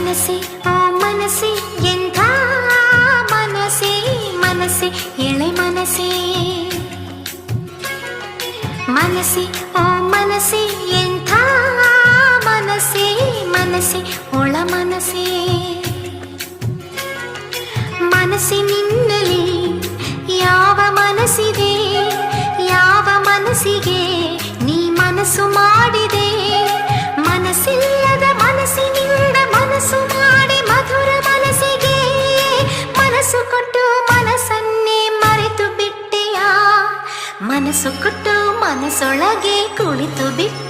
ಮನಸ್ಸೆ ಓ ಮನಸ್ಸೆ ಎಂಥ ಮನಸ್ಸೆ ಮನಸ್ಸೆ ಎಳೆ ಮನಸ್ಸೆ ಮನಸ್ಸೆ ಓ ಮನಸ್ಸೆ ಎಂಥ ಮನಸ್ಸೆ ಮನಸ್ಸೆ ಒಳ ಮನಸ್ಸೆ ಮನಸ್ಸಿನಿಂದಲೇ ಯಾವ ಮನಸ್ಸಿದೆ ಯಾವ ಮನಸ್ಸಿಗೆ ನೀ ಮನಸ್ಸು ಮಾಡಿದೆ ಮನಸ್ಸಿಲ್ಲದ ಮನಸ್ಸಿನಿಂದ ಮನಸ್ಸು ಮಾಡಿ ಮಧುರ ಮನಸ್ಸಿಗೆ ಮನಸ್ಸು ಕೊಟ್ಟು ಮನಸ್ಸನ್ನೇ ಮರೆತು ಬಿಟ್ಟೆಯಾ ಮನಸ್ಸು ಕೊಟ್ಟು ಮನಸ್ಸೊಳಗೆ ಕುಳಿತು ಬಿಟ್ಟೆ